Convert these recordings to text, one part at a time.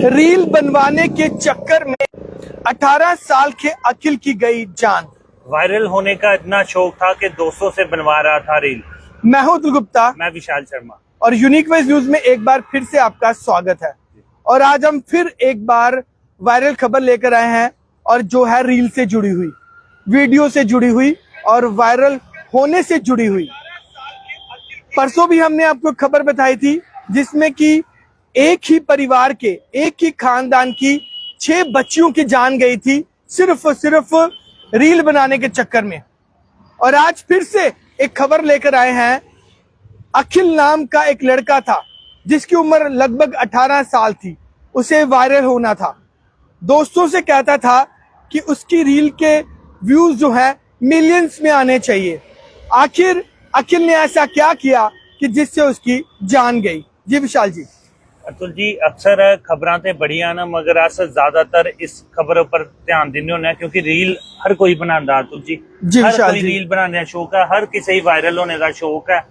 Reel बनवाने के चक्कर में 18 साल के अखिल की गई जान। वायरल होने का इतना शौक था कि दोस्तों से बनवा रहा था रील। मैं हूं अतुल गुप्ता, मैं विशाल शर्मा और यूनिक वाइज न्यूज में एक बार फिर से आपका स्वागत है। और आज हम फिर एक बार वायरल खबर लेकर आए हैं, और जो है रील से जुड़ी हुई, वीडियो से जुड़ी हुई और वायरल होने से जुड़ी हुई। परसों भी हमने आपको खबर बताई थी जिसमें कि एक ही परिवार के, एक ही खानदान की 6 बच्चियों की जान गई थी सिर्फ रील बनाने के चक्कर में। और आज फिर से एक खबर लेकर आए हैं। अखिल नाम का एक लड़का था जिसकी उम्र लगभग 18 साल थी। उसे वायरल होना था, दोस्तों से कहता था कि उसकी रील के व्यूज जो है मिलियंस में आने चाहिए। आखिर अखिल ने ऐसा क्या किया कि जिससे उसकी जान गई? जी विशाल जी। अतुल जी, अक्सर खबरां ते बड़ियां न, मगर अस ज्यादातर इस खबर पर ध्यान दिन्ने होने क्योंकि रील हर कोई बनांदा। अतुल जी, हर कोई रील बनाने का शौक है, हर किसी ही वायरल होने का शौक है,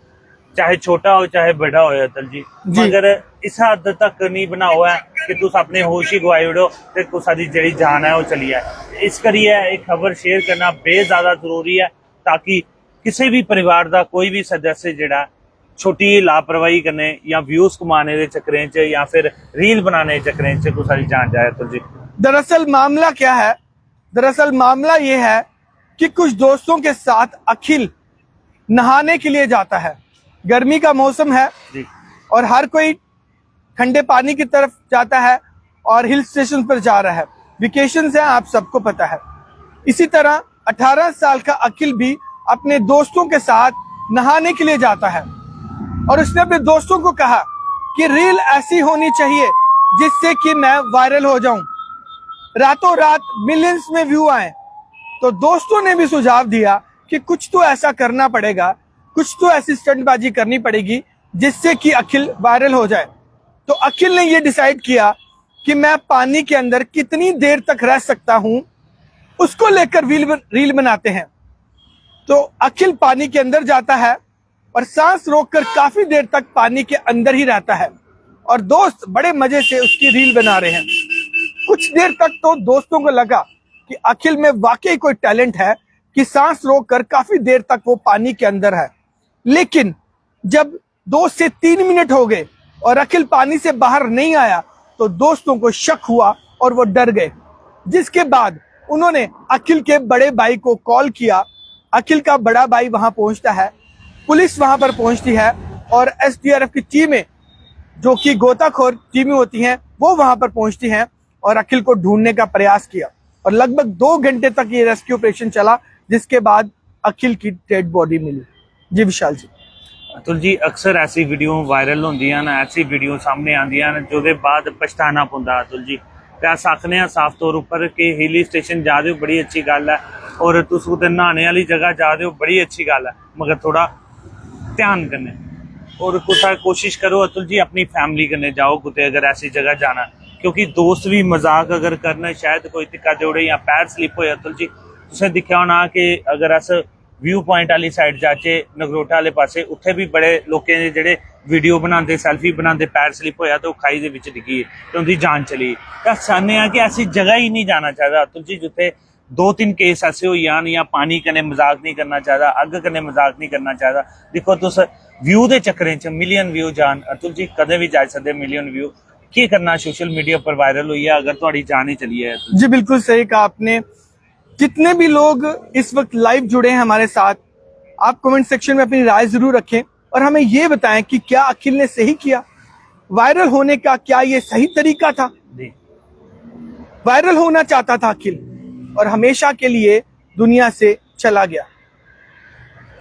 चाहे छोटा हो चाहे बड़ा हो। अतुल जी, मगर इस हद तक नहीं बनाओ है कि तुस अपने होश ही गवाई उड़ो ते कुसा दी जेड़ी जान है वो चली जाए। इस करियै एक खबर शेयर करना बेहद ज्यादा जरूरी है, ताकि किसी भी परिवार का कोई भी सदस्य जेड़ा छोटी लापरवाही करने या व्यूज कमाने के चक्करें च या फिर रील बनाने के चक्करें च कुछ सारी जान जाए। तो जी दरअसल मामला क्या है? दरअसल मामला ये है कि कुछ दोस्तों के साथ अखिल नहाने के लिए जाता है। गर्मी का मौसम है जी, और हर कोई ठंडे पानी की तरफ जाता है और हिल स्टेशन पर जा रहा है। वेकेशंस है, आप सबको पता है। इसी तरह 18 साल का अखिल भी अपने दोस्तों के साथ नहाने के लिए जाता है, और उसने अपने दोस्तों को कहा कि रील ऐसी होनी चाहिए जिससे कि मैं वायरल हो जाऊं, रातों रात मिलियंस में व्यू आए। तो दोस्तों ने भी सुझाव दिया कि कुछ तो ऐसा करना पड़ेगा, कुछ तो ऐसी स्टंटबाजी करनी पड़ेगी जिससे कि अखिल वायरल हो जाए। तो अखिल ने यह डिसाइड किया कि मैं पानी के अंदर कितनी देर तक रह सकता हूं, उसको लेकर रील बनाते हैं। तो अखिल पानी के अंदर जाता है और सांस रोककर काफी देर तक पानी के अंदर ही रहता है, और दोस्त बड़े मजे से उसकी रील बना रहे हैं। कुछ देर तक तो दोस्तों को लगा कि अखिल में वाकई कोई टैलेंट है कि सांस रोककर काफी देर तक वो पानी के अंदर है। लेकिन जब 2 से 3 मिनट हो गए और अखिल पानी से बाहर नहीं आया, तो दोस्तों को शक हुआ और वो डर गए। जिसके बाद उन्होंने अखिल के बड़े भाई को कॉल किया। अखिल का बड़ा भाई वहां पहुंचता है, पुलिस वहां पर पहुंचती है, और एसडीआरएफ की टीमें, जो कि गोताखोर टीमें होती हैं, वो वहां पर पहुंचती हैं और अखिल को ढूंढने का प्रयास किया। और लगभग 2 घंटे तक ये रेस्क्यू ऑपरेशन चला, जिसके बाद अखिल की डेड बॉडी मिली। जी विशाल जी। अतुल जी, अक्सर ऐसी वीडियो वायरल होंदियां न, ऐसी वीडियो सामने आंदियां न जोदे बाद पछताना पौंदा। अतुल जी, ते अस आखने आ साफ तौर पर कि हिली स्टेशन जा रहे हो बड़ी अच्छी गल है, और तुस कुतै नहाने वाली जगह जा रहे हो बड़ी अच्छी गल है, मगर थोड़ा ध्यान कन्नै और कुछ कोशिश करो। अतुल जी, अपनी फैमिली कन्नै जाओ कुतै अगर ऐसी जगह जाना, क्योंकि दोस्त भी मजाक अगर करना, शायद कोई धिक्का देई ओड़े या पैर स्लिप होए। अतुल जी, तुसें दिक्खेआ होना कि अगर अस व्यू पॉइंट वाली साइड जाचे, नगरोटा वाले पासे, उत्थे भी बड़े लोकें दे जेह्ड़े वीडियो बनांदे, सैल्फी बनांदे, पैर स्लिप होया तो खाई दे विच डिग्गी ते उंदी जान चली। अस चाहने आ कि ऐसी जगह ही नहीं जाना चाहिदा अतुल जी, जित्थे 2-3 केस ऐसे हो जान, या पानी कन्नै मजाक नहीं करना चाहिदा, अग्ग कन्नै मजाक नहीं करना चाहिदा। दिक्खो तुस व्यू दे चक्करें च मिलियन व्यू जान। अतुल जी, कदें भी जाई सकदे मिलियन व्यू। की करना सोशल मीडिया पर वायरल हुई है अगर तुहाड़ी जान ही चली है? जी बिल्कुल सही कहा आपने। जितने भी लोग इस वक्त लाइव जुड़े हैं हमारे साथ, आप कमेंट सेक्शन में अपनी राय जरूर रखें और हमें ये बताएं कि क्या अखिल ने सही किया? वायरल होने का क्या ये सही तरीका था? वायरल होना चाहता था अखिल, और हमेशा के लिए दुनिया से चला गया,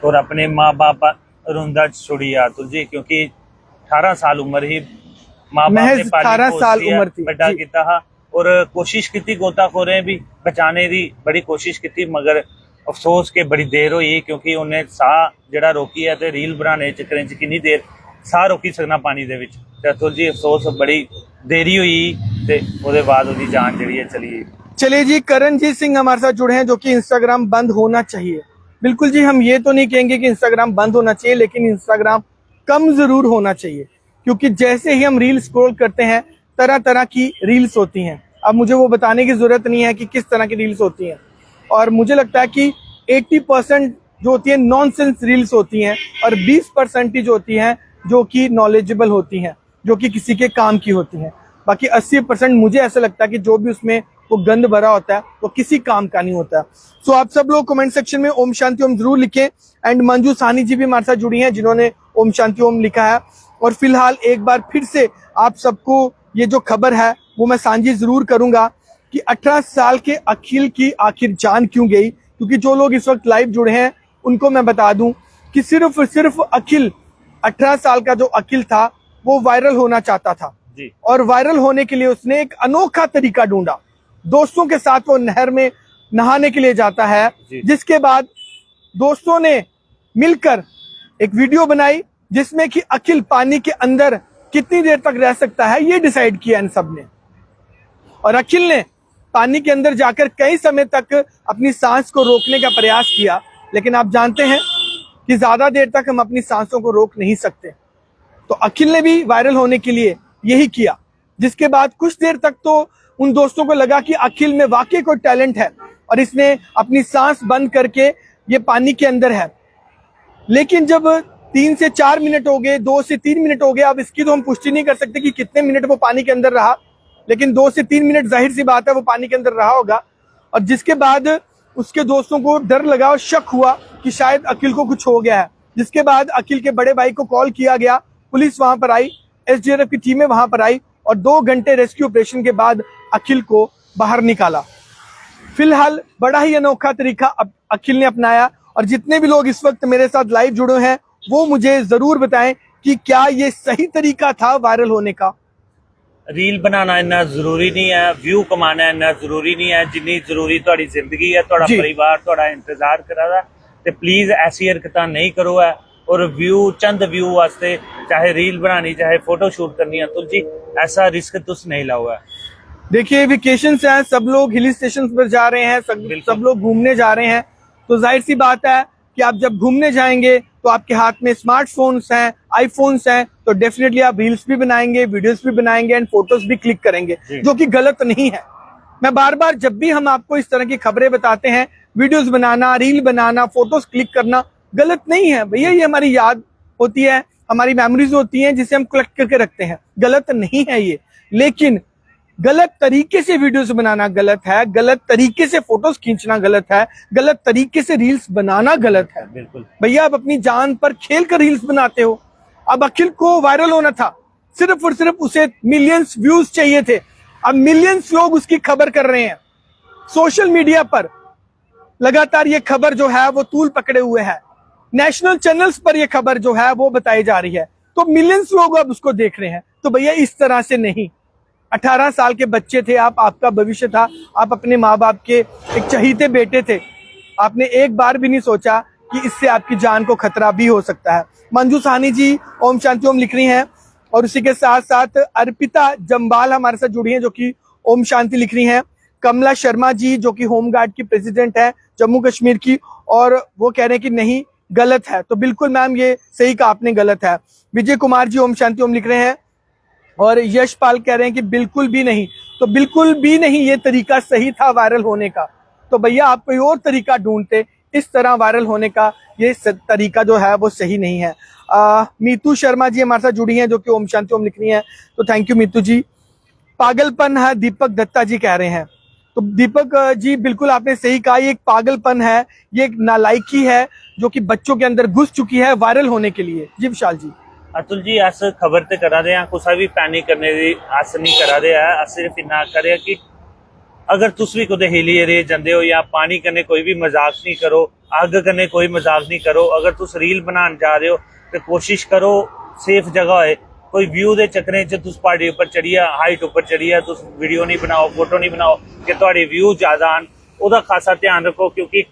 और अपने माँ बाप रुंदा छोड़ी अतुल जी, क्योंकि 18 साल उम्र ही माँ बाप ने 18 साल उम्र थी, बड़ा किया, और कोशिश की गोताखोरें भी बचाने की बड़ी कोशिश की, मगर अफसोस के बड़ी देर हुई, क्योंकि उन्हें साह जड़ा रोकी है, तो रील बनाने चक्करें च किन्नी देर साह रोकी सकना पानी दे विच। ते अतुल जी, अफसोस बड़ी देरी हुई, ते ओहदे बाद उहदी जान जड़ी है चली गई। चलिए जी, करणजीत सिंह हमारे साथ जुड़े हैं, जो कि इंस्टाग्राम बंद होना चाहिए। बिल्कुल जी, हम ये तो नहीं कहेंगे कि इंस्टाग्राम बंद होना चाहिए, लेकिन इंस्टाग्राम कम जरूर होना चाहिए, क्योंकि जैसे ही हम रील स्क्रॉल करते हैं तरह तरह की रील्स होती हैं। अब मुझे वो बताने की जरूरत नहीं है कि किस तरह की रील्स होती हैं, और मुझे लगता है कि 80% जो होती है नॉनसेंस रील्स होती हैं और 20% ही जो होती हैं जो कि नॉलेजेबल होती हैं, जो कि किसी के काम की होती हैं। बाकी 80% मुझे ऐसा लगता है कि जो भी उसमें वो गंद भरा होता है वो किसी काम का नहीं होता है। सो आप सब लोग कमेंट सेक्शन में ओम शांति ओम जरूर लिखें। एंड मंजू साहनी जी भी हमारे साथ जुड़ी हैं जिन्होंने ओम शांति ओम लिखा है। और फिलहाल एक बार फिर से आप सबको ये जो खबर है वो मैं साझी जरूर करूंगा कि 18 साल के अखिल की आखिर जान क्यों गई। क्योंकि जो लोग इस वक्त लाइव जुड़े हैं उनको मैं बता दूं कि सिर्फ अखिल, 18 साल का जो अखिल था वो वायरल होना चाहता था जी। और वायरल होने के लिए उसने एक अनोखा तरीका ढूंढा। दोस्तों के साथ वो नहर में नहाने के लिए जाता है, जिसके बाद दोस्तों ने मिलकर एक वीडियो बनाई जिसमें कि अखिल पानी के अंदर कितनी देर तक रह सकता है ये डिसाइड किया इन सब ने। और अखिल ने पानी के अंदर जाकर कई समय तक अपनी सांस को रोकने का प्रयास किया, लेकिन आप जानते हैं कि ज्यादा देर तक हम अपनी सांसों को रोक नहीं सकते। तो अखिल ने भी वायरल होने के लिए यही किया, जिसके बाद कुछ देर तक तो उन दोस्तों को लगा कि अखिल में वाकई कोई टैलेंट है और इसने अपनी सांस बंद करके ये पानी के अंदर है। लेकिन जब 3 से 4 मिनट हो गए, 2 से 3 मिनट हो गए, अब इसकी तो हम पुष्टि नहीं कर सकते कि कितने मिनट वो पानी के अंदर रहा, लेकिन 2 से 3 मिनट जाहिर सी बात है वो पानी के अंदर रहा होगा। और जिसके बाद उसके दोस्तों को डर लगा और शक हुआ कि शायद अखिल को कुछ हो गया है। जिसके बाद अखिल के बड़े भाई को कॉल किया गया, पुलिस वहां पर आई, एसडीआरएफ की टीमें वहां पर आई और 2 घंटे रेस्क्यू ऑपरेशन के बाद अखिल को बाहर निकाला। फिलहाल बड़ा ही अनोखा तरीका अखिल ने अपनाया। और जितने भी लोग इस वक्त मेरे साथ लाइव जुड़े हैं वो मुझे जरूर बताएं कि क्या ये सही तरीका था वायरल होने का। रील बनाना इन्ना जरूरी नहीं है, व्यू कमाना इन्ना जरूरी नहीं है जिन्नी जरूरी तुहाडी जिंदगी है, तुहाडा परिवार तुहाडा इंतजार करा दा। ते प्लीज ऐसी हरकतां नहीं करो है। और व्यू, चंद व्यू वास्ते चाहे रील बनानी चाहे फोटो शूट करनी है, तुल जी ऐसा रिस्क तुस नहीं लाओ है। देखिए वेकेशन है, सब लोग हिल स्टेशन पर जा रहे हैं, सब लोग घूमने जा रहे हैं, तो जाहिर सी बात है कि आप जब घूमने जाएंगे तो आपके हाथ में स्मार्टफोन्स हैं, आईफोन्स हैं, तो डेफिनेटली आप रील्स भी बनाएंगे, वीडियोस भी बनाएंगे एंड फोटोज भी क्लिक करेंगे, जो कि गलत नहीं है। मैं बार बार जब भी हम आपको इस तरह की खबरें बताते हैं, वीडियोस बनाना, रील बनाना, फोटोज क्लिक करना गलत नहीं है भैया, ये हमारी याद होती है, हमारी मेमोरीज होती हैं जिसे हम कलेक्ट करके रखते हैं, गलत नहीं है ये। लेकिन गलत तरीके से वीडियोस बनाना गलत है, गलत तरीके से फोटोज खींचना गलत है, गलत तरीके से रील्स बनाना गलत है। बिल्कुल भैया आप अपनी जान पर खेल कर रील्स बनाते हो। अब अखिल को वायरल होना था, सिर्फ और सिर्फ उसे मिलियंस व्यूज चाहिए थे। अब मिलियंस लोग उसकी खबर कर रहे हैं सोशल मीडिया पर, लगातार ये खबर जो है वो तूल पकड़े हुए है, नेशनल चैनल्स पर ये खबर जो है वो बताई जा रही है, तो मिलियंस लोग अब उसको देख रहे हैं। तो भैया इस तरह से नहीं, 18 साल के बच्चे थे आप, आपका भविष्य था, आप अपने माँ बाप के एक चहीते बेटे थे, आपने एक बार भी नहीं सोचा कि इससे आपकी जान को खतरा भी हो सकता है। मंजू साहनी जी ओम शांति ओम लिख रही हैं और उसी के साथ साथ अर्पिता जम्बाल हमारे साथ जुड़ी हैं जो कि ओम शांति लिख रही हैं। कमला शर्मा जी जो कि होमगार्ड की प्रेसिडेंट है जम्मू कश्मीर की, और वो कह रहे हैं कि नहीं गलत है। तो बिल्कुल मैम ये सही कहा आपने, गलत है। विजय कुमार जी ओम शांति ओम लिख रहे हैं और यशपाल कह रहे हैं कि बिल्कुल भी नहीं। तो बिल्कुल भी नहीं ये तरीका सही था वायरल होने का। तो भैया आप कोई और तरीका ढूंढते, इस तरह वायरल होने का ये तरीका जो है वो सही नहीं है। मीतू शर्मा जी हमारे साथ जुड़ी हैं जो कि ओम शांति ओम लिख रही हैं, तो थैंक यू मीतू जी। पागलपन है दीपक दत्ता जी कह रहे हैं, तो दीपक जी बिल्कुल आपने सही कहा, ये एक पागलपन है, ये एक नालायकी है जो कि बच्चों के अंदर घुस चुकी है वायरल होने के लिए। जी विशाल जी। अतुल जी अस खबर ते करा दे कुछ भी पैनिक करने दी अस नहीं करा दे, अस सिर्फ इन्ना करे कि अगर तुस भी कुछ हिली एरिया जाते हो या पानी कन्ने कोई भी मजाक नहीं करो, अग कन्ने कोई मजाक नहीं करो। अगर तुस रील बनाने जा रहे हो तो कोशिश करो सेफ जगह होए, कोई व्यू के चक्करें च तुस पहाड़ी उपर चढ़िए, हाइट उपर चढ़िए तुस वीडियो नहीं बनाओ, फोटो नहीं बनाओ कि तुहाडे व्यू ज्यादा आन, ओहदा खासा ध्यान रखो। क्योंकि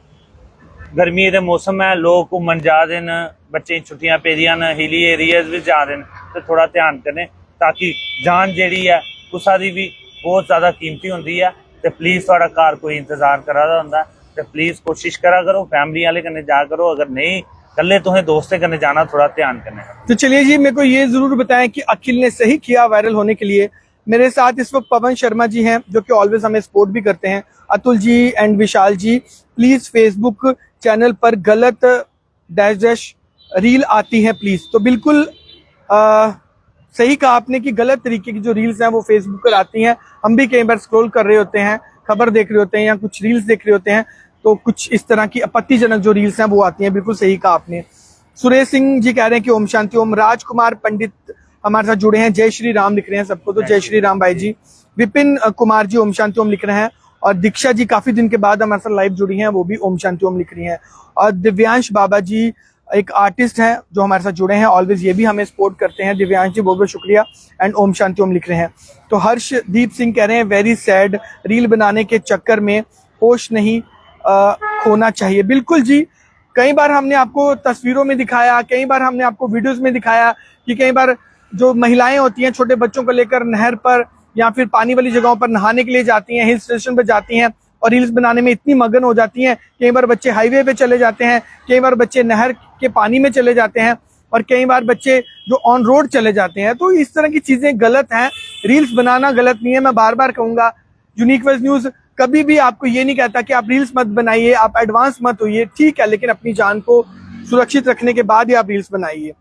गर्मी दे मौसम है, लोग घूमन जा रहे हैं, बच्चे छुट्टियां पेदियां न, हिली एरियाज भी जा रहे हैं, तो थोड़ा ध्यान करें ताकि जान जेहड़ी है कुसा दी भी बहुत ज्यादा कीमती होंदी है। तो प्लीज थोड़ा घर कोई इंतजार करा दा होंदा तो प्लीज कोशिश करा करो, फैमिली वाले कन्नै जा करो, अगर नहीं कल्ले तुहें दोस्तें कन्नै जाना थोड़ा ध्यान करने। तो चलिए जी मेरे को ये जरूर बताएं कि अखिल ने सही किया वायरल होने के लिए। मेरे साथ इस वक्त पवन शर्मा जी हैं जो कि ऑलवेज हमें सपोर्ट भी करते हैं। Atul ji and Vishal ji, please Facebook channel पर गलत डैश डैश रील आती है प्लीज। तो बिल्कुल सही कहा आपने कि गलत तरीके की जो रील्स हैं वो फेसबुक पर आती हैं। हम भी कई बार स्क्रॉल कर रहे होते हैं, खबर देख रहे होते हैं या कुछ रील्स देख रहे होते हैं, तो कुछ इस तरह की आपत्तिजनक जो रील्स हैं वो आती हैं। बिल्कुल सही कहा आपने। सुरेश सिंह जी कह रहे हैं कि ओम शांति ओम। राजकुमार पंडित हमारे साथ जुड़े हैं, जय श्री राम लिख रहे हैं सबको, तो जय श्री राम भाई जी। विपिन कुमार जी ओम शांति ओम लिख रहे हैं, और दीक्षा जी काफी दिन के बाद हमारे साथ लाइव जुड़ी हैं, वो भी ओम शांति ओम लिख रही हैं। और दिव्यांश बाबा जी एक आर्टिस्ट हैं जो हमारे साथ जुड़े हैं, ऑलवेज ये भी हमें सपोर्ट करते हैं। दिव्यांश जी बहुत बहुत शुक्रिया, एंड ओम शांति ओम लिख रहे हैं। तो हर्षदीप सिंह कह रहे हैं वेरी सैड, रील बनाने के चक्कर में होश नहीं खोना चाहिए। बिल्कुल जी, कई बार हमने आपको तस्वीरों में दिखाया, कई बार हमने आपको वीडियोस में दिखाया कि कई बार जो महिलाएं होती हैं छोटे बच्चों को लेकर नहर पर या फिर पानी वाली जगहों पर नहाने के लिए जाती हैं, हिल स्टेशन पर जाती हैं और रील्स बनाने में इतनी मगन हो जाती हैं। कई बार बच्चे हाईवे पे चले जाते हैं, कई बार बच्चे नहर के पानी में चले जाते हैं, और कई बार बच्चे जो ऑन रोड चले जाते हैं। तो इस तरह की चीजें गलत हैं, रील्स बनाना गलत नहीं है। मैं बार बार कहूंगा, यूनिक वेज न्यूज कभी भी आपको ये नहीं कहता कि आप रील्स मत बनाइए, आप एडवांस मत होइए, ठीक है, लेकिन अपनी जान को सुरक्षित रखने के बाद ही आप रील्स बनाइए।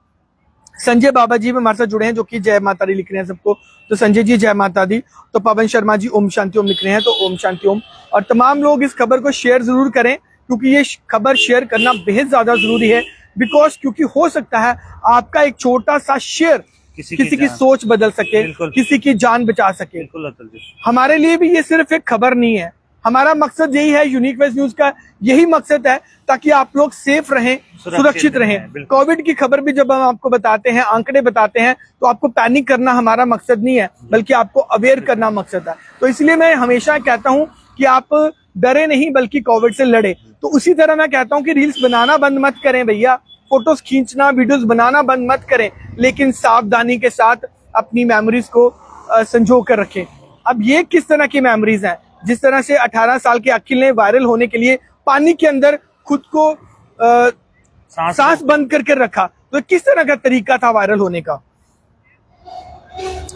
संजय बाबा जी भी हमारे साथ जुड़े हैं जो कि जय माता दी लिख रहे हैं सबको, तो संजय जी जय माता दी। तो पवन शर्मा जी ओम शांति ओम लिख रहे हैं, तो ओम शांति ओम। और तमाम लोग इस खबर को शेयर जरूर करें, क्योंकि ये खबर शेयर करना बेहद ज्यादा जरूरी है। बिकॉज क्योंकि हो सकता है आपका एक छोटा सा शेयर किसी की सोच बदल सके, किसी की जान बचा सके। हमारे लिए भी ये सिर्फ एक खबर नहीं है, हमारा मकसद यही है, यूनिक वेज न्यूज का यही मकसद है, ताकि आप लोग सेफ रहें, सुरक्षित रहें। कोविड की खबर भी जब हम आपको बताते हैं, आंकड़े बताते हैं, तो आपको पैनिक करना हमारा मकसद नहीं है, बल्कि आपको अवेयर करना मकसद है। तो इसलिए मैं हमेशा कहता हूं कि आप डरे नहीं बल्कि कोविड से लड़े। तो उसी तरह मैं कहता हूं कि रील्स बनाना बंद मत करें भैया, फोटोज खींचना, वीडियोस बनाना बंद मत करें, लेकिन सावधानी के साथ अपनी मेमोरीज को संजो कर रखें। अब ये किस तरह की मेमोरीज हैं? जिस तरह से 18 साल के अखिल ने वायरल होने के लिए पानी के अंदर खुद को सांस बंद करके रखा, तो किस तरह का तरीका था वायरल होने का।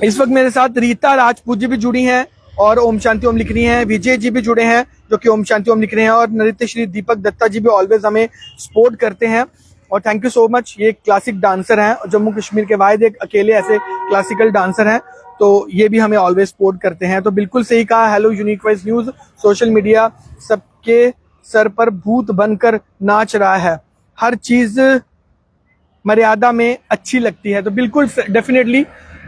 इस वक्त मेरे साथ रीता राजपूत जी भी जुड़ी हैं और ओम शांति ओम लिख रही हैं। विजय जी भी जुड़े हैं जो कि ओम शांति ओम लिख रहे हैं, और नृत्य श्री दीपक दत्ता जी भी ऑलवेज हमें सपोर्ट करते हैं, और थैंक यू सो मच। ये क्लासिक डांसर हैं और जम्मू कश्मीर के वाहिद एक अकेले ऐसे क्लासिकल डांसर हैं, तो ये भी हमें ऑलवेज सपोर्ट करते हैं। तो बिल्कुल सही कहा, hello unique wise news, social media सबके सर पर भूत बनकर नाच रहा है, हर चीज मर्यादा में अच्छी लगती है। तो बिल्कुल डेफिनेटली,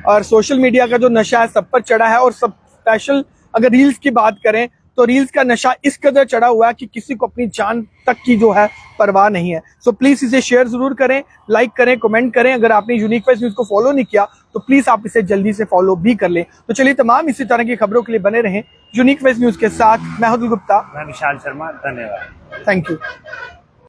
और सोशल मीडिया का जो नशा है सब पर चढ़ा है, और सब स्पेशल अगर रील्स की बात करें तो रील्स का नशा इस कदर चढ़ा हुआ है कि किसी को अपनी जान तक की जो है परवाह नहीं है। सो प्लीज इसे शेयर जरूर करें, लाइक करें, कमेंट करें। अगर आपने यूनिक वेज न्यूज को फॉलो नहीं किया तो प्लीज आप इसे जल्दी से फॉलो भी कर लें। तो चलिए, तमाम इसी तरह की खबरों के लिए बने रहें यूनिक वेज न्यूज के साथ। मैं अतुल गुप्ता, मैं विशाल शर्मा, धन्यवाद, थैंक यू।